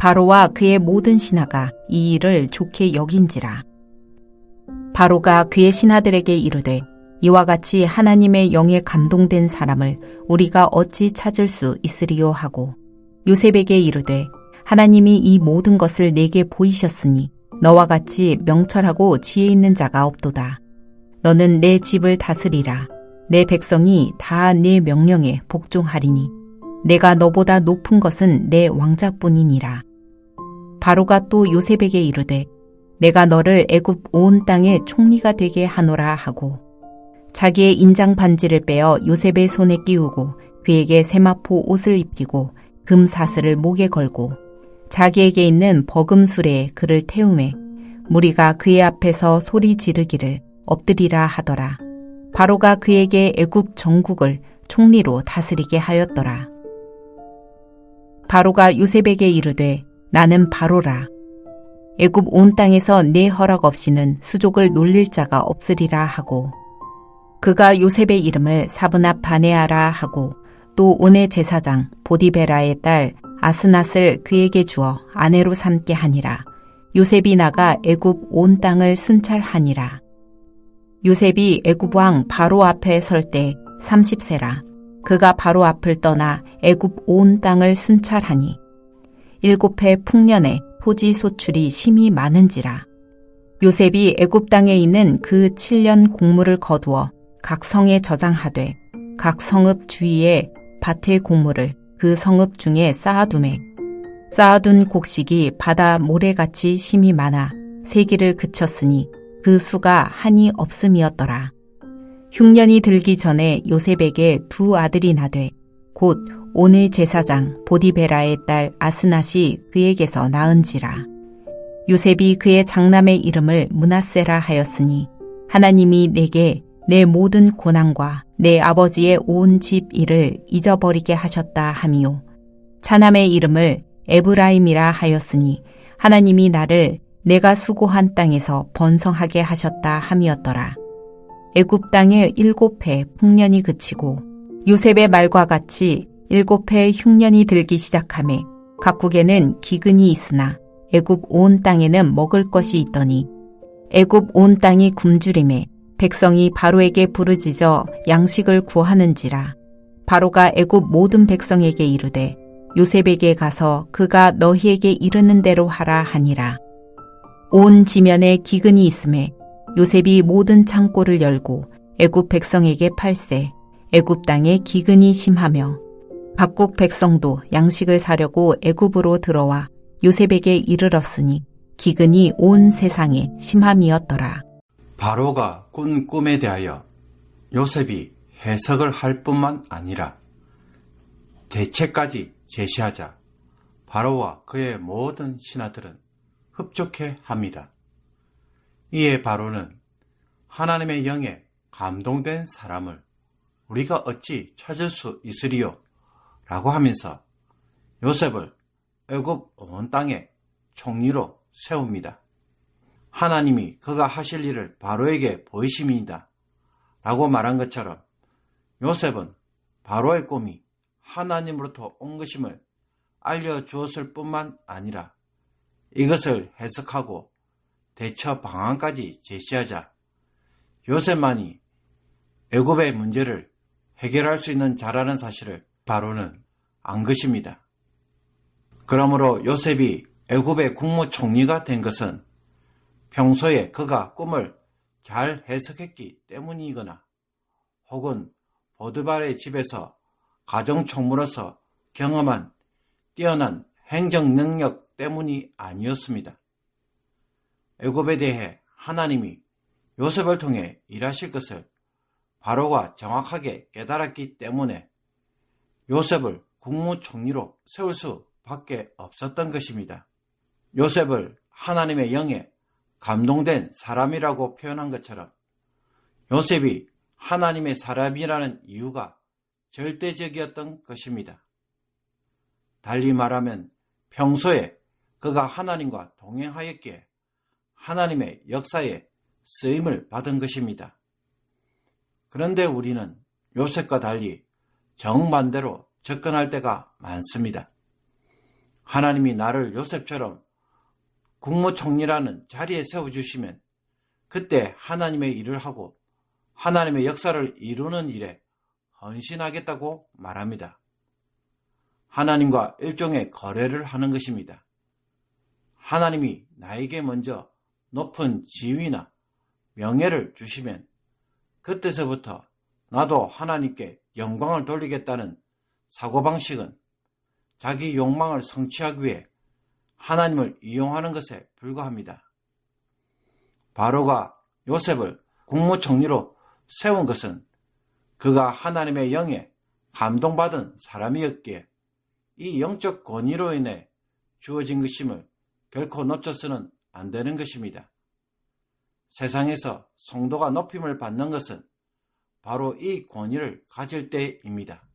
바로와 그의 모든 신하가 이 일을 좋게 여긴지라. 바로가 그의 신하들에게 이르되 이와 같이 하나님의 영에 감동된 사람을 우리가 어찌 찾을 수 있으리요 하고 요셉에게 이르되 하나님이 이 모든 것을 내게 보이셨으니 너와 같이 명철하고 지혜 있는 자가 없도다. 너는 내 집을 다스리라. 내 백성이 다 내 명령에 복종하리니 내가 너보다 높은 것은 내 왕자뿐이니라. 바로가 또 요셉에게 이르되 내가 너를 애굽 온 땅의 총리가 되게 하노라 하고 자기의 인장 반지를 빼어 요셉의 손에 끼우고 그에게 세마포 옷을 입히고 금 사슬을 목에 걸고 자기에게 있는 버금 수레에 그를 태우매 무리가 그의 앞에서 소리 지르기를 엎드리라 하더라. 바로가 그에게 애굽 전국을 총리로 다스리게 하였더라. 바로가 요셉에게 이르되 나는 바로라. 애굽 온 땅에서 내 허락 없이는 수족을 놀릴 자가 없으리라 하고 그가 요셉의 이름을 사브낫 바네아라 하고 또 온의 제사장 보디베라의 딸 아스낫을 그에게 주어 아내로 삼게 하니라. 요셉이 나가 애굽 온 땅을 순찰하니라. 요셉이 애굽 왕 바로 앞에 설 때 30세라. 그가 바로 앞을 떠나 애굽 온 땅을 순찰하니 7해 풍년에 토지 소출이 심히 많은지라. 요셉이 애굽 땅에 있는 그 7년 곡물을 거두어 각 성에 저장하되 각 성읍 주위에 밭의 곡물을 그 성읍 중에 쌓아두매 쌓아둔 곡식이 바다 모래같이 심히 많아 세기를 그쳤으니 그 수가 한이 없음이었더라. 흉년이 들기 전에 요셉에게 두 아들이 나되 곧 온의 제사장 보디베라의 딸 아스낫이 그에게서 낳은지라. 요셉이 그의 장남의 이름을 므낫세라 하였으니 하나님이 내게 내 모든 고난과 내 아버지의 온 집 일을 잊어버리게 하셨다 하미요. 차남의 이름을 에브라임이라 하였으니 하나님이 나를 내가 수고한 땅에서 번성하게 하셨다 함이었더라. 애굽 땅에 7해 풍년이 그치고 요셉의 말과 같이 7해 흉년이 들기 시작하매 각국에는 기근이 있으나 애굽 온 땅에는 먹을 것이 있더니 애굽 온 땅이 굶주림에 백성이 바로에게 부르짖어 양식을 구하는지라. 바로가 애굽 모든 백성에게 이르되 요셉에게 가서 그가 너희에게 이르는 대로 하라 하니라. 온 지면에 기근이 있음에 요셉이 모든 창고를 열고 애굽 백성에게 팔세 애굽 땅에 기근이 심하며 각국 백성도 양식을 사려고 애굽으로 들어와 요셉에게 이르렀으니 기근이 온 세상에 심함이었더라. 바로가 꾼 꿈에 대하여 요셉이 해석을 할 뿐만 아니라 대책까지 제시하자 바로와 그의 모든 신하들은 흡족해 합니다. 이에 바로는 하나님의 영에 감동된 사람을 우리가 어찌 찾을 수 있으리요? 라고 하면서 요셉을 애굽 온 땅의 총리로 세웁니다. 하나님이 그가 하실 일을 바로에게 보이심이다 라고 말한 것처럼 요셉은 바로의 꿈이 하나님으로부터 온 것임을 알려주었을 뿐만 아니라 이것을 해석하고 대처 방안까지 제시하자 요셉만이 애굽의 문제를 해결할 수 있는 자라는 사실을 바로는 안 것입니다. 그러므로 요셉이 애굽의 국무총리가 된 것은 평소에 그가 꿈을 잘 해석했기 때문이거나 혹은 보드발의 집에서 가정총무로서 경험한 뛰어난 행정 능력 때문이 아니었습니다. 애굽에 대해 하나님이 요셉을 통해 일하실 것을 바로가 정확하게 깨달았기 때문에 요셉을 국무총리로 세울 수밖에 없었던 것입니다. 요셉을 하나님의 영에 감동된 사람이라고 표현한 것처럼 요셉이 하나님의 사람이라는 이유가 절대적이었던 것입니다. 달리 말하면 평소에 그가 하나님과 동행하였기에 하나님의 역사에 쓰임을 받은 것입니다. 그런데 우리는 요셉과 달리 정반대로 접근할 때가 많습니다. 하나님이 나를 요셉처럼 국무총리라는 자리에 세워주시면 그때 하나님의 일을 하고 하나님의 역사를 이루는 일에 헌신하겠다고 말합니다. 하나님과 일종의 거래를 하는 것입니다. 하나님이 나에게 먼저 높은 지위나 명예를 주시면 그때서부터 나도 하나님께 영광을 돌리겠다는 사고방식은 자기 욕망을 성취하기 위해 하나님을 이용하는 것에 불과합니다. 바로가 요셉을 국무총리로 세운 것은 그가 하나님의 영에 감동받은 사람이었기에 이 영적 권위로 인해 주어진 것임을 결코 놓쳐서는 안 되는 것입니다. 세상에서 성도가 높임을 받는 것은 바로 이 권위를 가질 때입니다.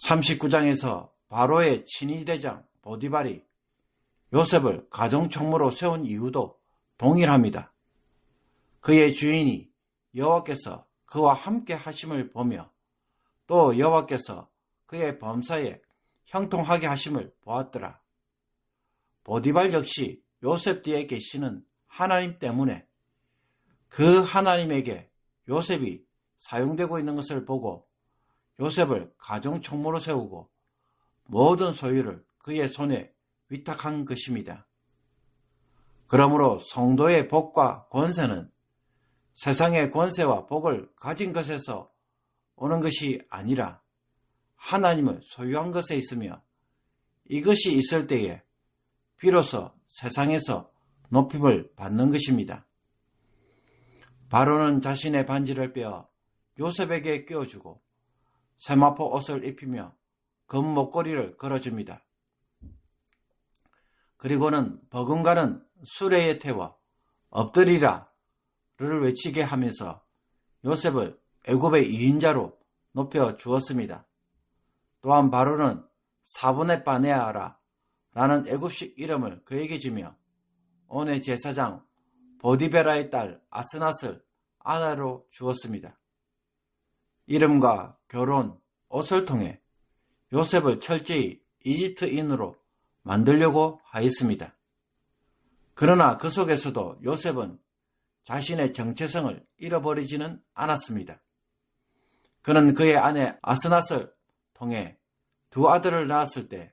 39장에서 바로의 친위대장 보디발이 요셉을 가정총무로 세운 이유도 동일합니다. 그의 주인이 여호와께서 그와 함께 하심을 보며 또 여호와께서 그의 범사에 형통하게 하심을 보았더라. 보디발 역시 요셉 뒤에 계시는 하나님 때문에 그 하나님에게 요셉이 사용되고 있는 것을 보고 요셉을 가정총무로 세우고 모든 소유를 그의 손에 위탁한 것입니다. 그러므로 성도의 복과 권세는 세상의 권세와 복을 가진 것에서 오는 것이 아니라 하나님을 소유한 것에 있으며 이것이 있을 때에 비로소 세상에서 높임을 받는 것입니다. 바로는 자신의 반지를 빼어 요셉에게 끼워주고 세마포 옷을 입히며 금 목걸이를 걸어줍니다. 그리고는 버금가는 수레에 태워 엎드리라를 외치게 하면서 요셉을 애굽의 2인자로 높여 주었습니다. 또한 바로는 사분의 바네아라 라는 애굽식 이름을 그에게 주며 온의 제사장 보디베라의 딸 아스낫을 아내로 주었습니다. 이름과 결혼, 옷을 통해 요셉을 철저히 이집트인으로 만들려고 하였습니다. 그러나 그 속에서도 요셉은 자신의 정체성을 잃어버리지는 않았습니다. 그는 그의 아내 아스낫을 통해 두 아들을 낳았을 때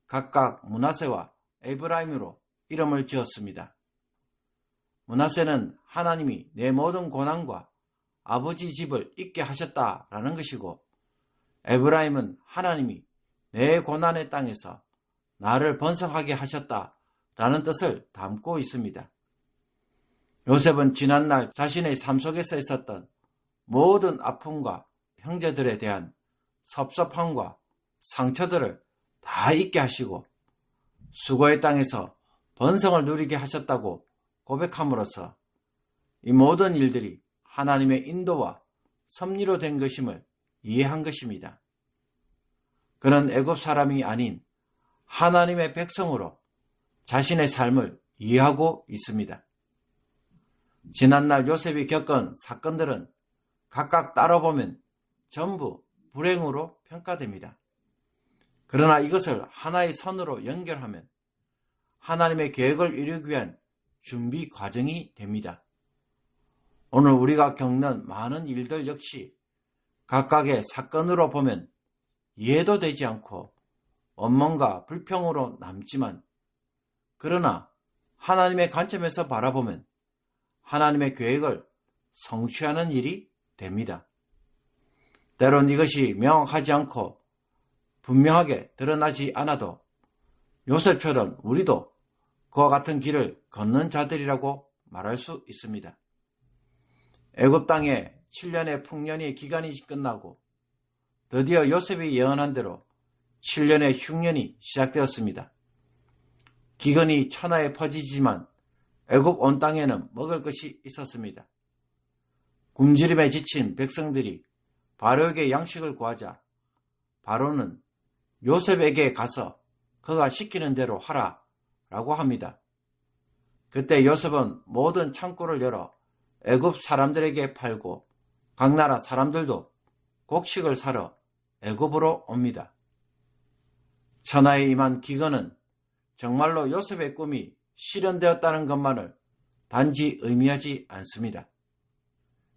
각각 므낫세와 에브라임으로 이름을 지었습니다. 므낫세는 하나님이 내 모든 고난과 아버지 집을 잊게 하셨다라는 것이고 에브라임은 하나님이 내 고난의 땅에서 나를 번성하게 하셨다라는 뜻을 담고 있습니다. 요셉은 지난날 자신의 삶 속에서 있었던 모든 아픔과 형제들에 대한 섭섭함과 상처들을 다 잊게 하시고 수고의 땅에서 번성을 누리게 하셨다고 고백함으로써 이 모든 일들이 하나님의 인도와 섭리로 된 것임을 이해한 것입니다. 그는 애굽 사람이 아닌 하나님의 백성으로 자신의 삶을 이해하고 있습니다. 지난날 요셉이 겪은 사건들은 각각 따라보면 전부 불행으로 평가됩니다. 그러나 이것을 하나의 선으로 연결하면 하나님의 계획을 이루기 위한 준비 과정이 됩니다. 오늘 우리가 겪는 많은 일들 역시 각각의 사건으로 보면 이해도 되지 않고 원망과 불평으로 남지만 그러나 하나님의 관점에서 바라보면 하나님의 계획을 성취하는 일이 됩니다. 때론 이것이 명확하지 않고 분명하게 드러나지 않아도 요셉처럼 우리도 그와 같은 길을 걷는 자들이라고 말할 수 있습니다. 애굽 땅에 7년의 풍년의 기간이 끝나고 드디어 요셉이 예언한 대로 7년의 흉년이 시작되었습니다. 기근이 천하에 퍼지지만 애굽 온 땅에는 먹을 것이 있었습니다. 굶주림에 지친 백성들이 바로에게 양식을 구하자 바로는 요셉에게 가서 그가 시키는 대로 하라 라고 합니다. 그때 요셉은 모든 창고를 열어 애굽 사람들에게 팔고 각 나라 사람들도 곡식을 사러 애굽으로 옵니다. 천하에 임한 기근은 정말로 요셉의 꿈이 실현되었다는 것만을 단지 의미하지 않습니다.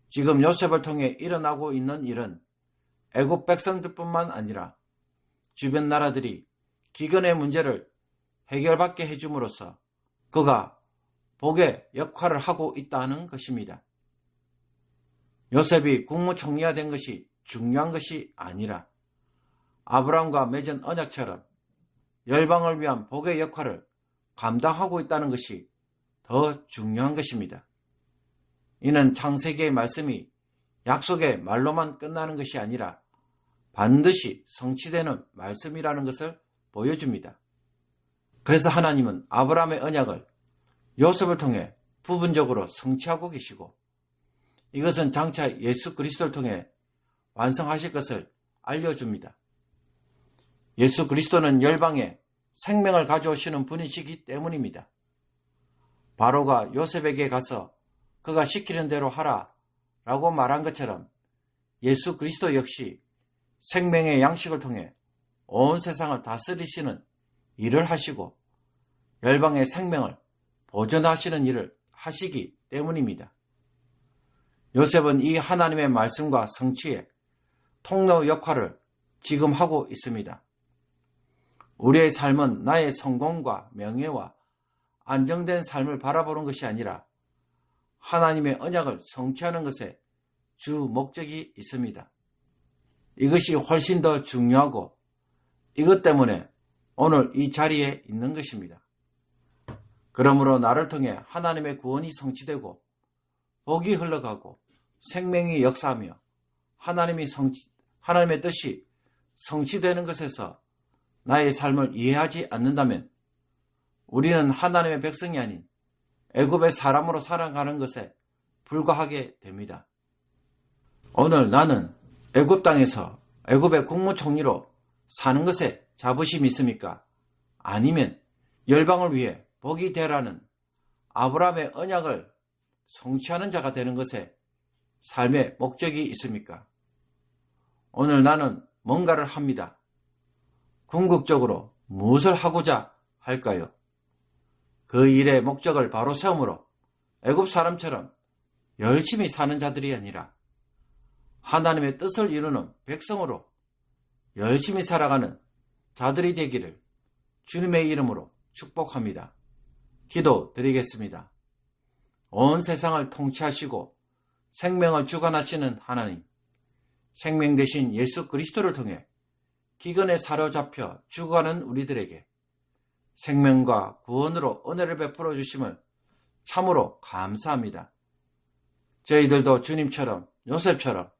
지금 요셉을 통해 일어나고 있는 일은 애굽 백성들뿐만 아니라 주변 나라들이 기근의 문제를 해결받게 해줌으로써 그가 복의 역할을 하고 있다는 것입니다. 요셉이 국무총리가 된 것이 중요한 것이 아니라 아브라함과 맺은 언약처럼 열방을 위한 복의 역할을 감당하고 있다는 것이 더 중요한 것입니다. 이는 창세기의 말씀이 약속의 말로만 끝나는 것이 아니라 반드시 성취되는 말씀이라는 것을 보여줍니다. 그래서 하나님은 아브라함의 언약을 요셉을 통해 부분적으로 성취하고 계시고 이것은 장차 예수 그리스도를 통해 완성하실 것을 알려줍니다. 예수 그리스도는 열방에 생명을 가져오시는 분이시기 때문입니다. 바로가 요셉에게 가서 그가 시키는 대로 하라 라고 말한 것처럼 예수 그리스도 역시 생명의 양식을 통해 온 세상을 다스리시는 일을 하시고 열방의 생명을 보존하시는 일을 하시기 때문입니다. 요셉은 이 하나님의 말씀과 성취에 통로 역할을 지금 하고 있습니다. 우리의 삶은 나의 성공과 명예와 안정된 삶을 바라보는 것이 아니라 하나님의 언약을 성취하는 것에 주 목적이 있습니다. 이것이 훨씬 더 중요하고 이것 때문에 오늘 이 자리에 있는 것입니다. 그러므로 나를 통해 하나님의 구원이 성취되고 복이 흘러가고 생명이 역사하며 하나님의 뜻이 성취되는 것에서 나의 삶을 이해하지 않는다면 우리는 하나님의 백성이 아닌 애굽의 사람으로 살아가는 것에 불과하게 됩니다. 오늘 나는 애굽 땅에서 애굽의 국무총리로 사는 것에 자부심이 있습니까? 아니면 열방을 위해 복이 되라는 아브라함의 언약을 성취하는 자가 되는 것에 삶의 목적이 있습니까? 오늘 나는 뭔가를 합니다. 궁극적으로 무엇을 하고자 할까요? 그 일의 목적을 바로 세움으로 애굽 사람처럼 열심히 사는 자들이 아니라 하나님의 뜻을 이루는 백성으로 열심히 살아가는 자들이 되기를 주님의 이름으로 축복합니다. 기도드리겠습니다. 온 세상을 통치하시고 생명을 주관하시는 하나님, 생명 되신 예수 그리스도를 통해 기근에 사로잡혀 죽어가는 우리들에게 생명과 구원으로 은혜를 베풀어 주심을 참으로 감사합니다. 저희들도 주님처럼 요셉처럼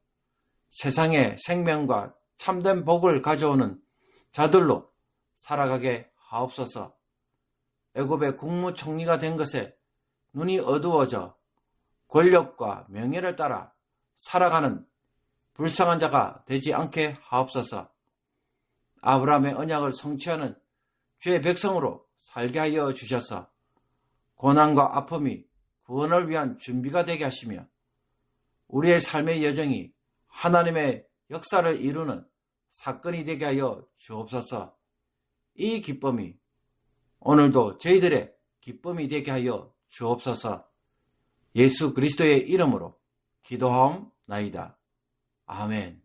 세상에 생명과 참된 복을 가져오는 자들로 살아가게 하옵소서. 애굽의 국무총리가 된 것에 눈이 어두워져 권력과 명예를 따라 살아가는 불쌍한 자가 되지 않게 하옵소서. 아브라함의 언약을 성취하는 주의 백성으로 살게 하여 주셔서 고난과 아픔이 구원을 위한 준비가 되게 하시며 우리의 삶의 여정이 하나님의 역사를 이루는 사건이 되게 하여 주옵소서. 이 기쁨이 오늘도 저희들의 기쁨이 되게 하여 주옵소서. 예수 그리스도의 이름으로 기도하옵나이다. 아멘.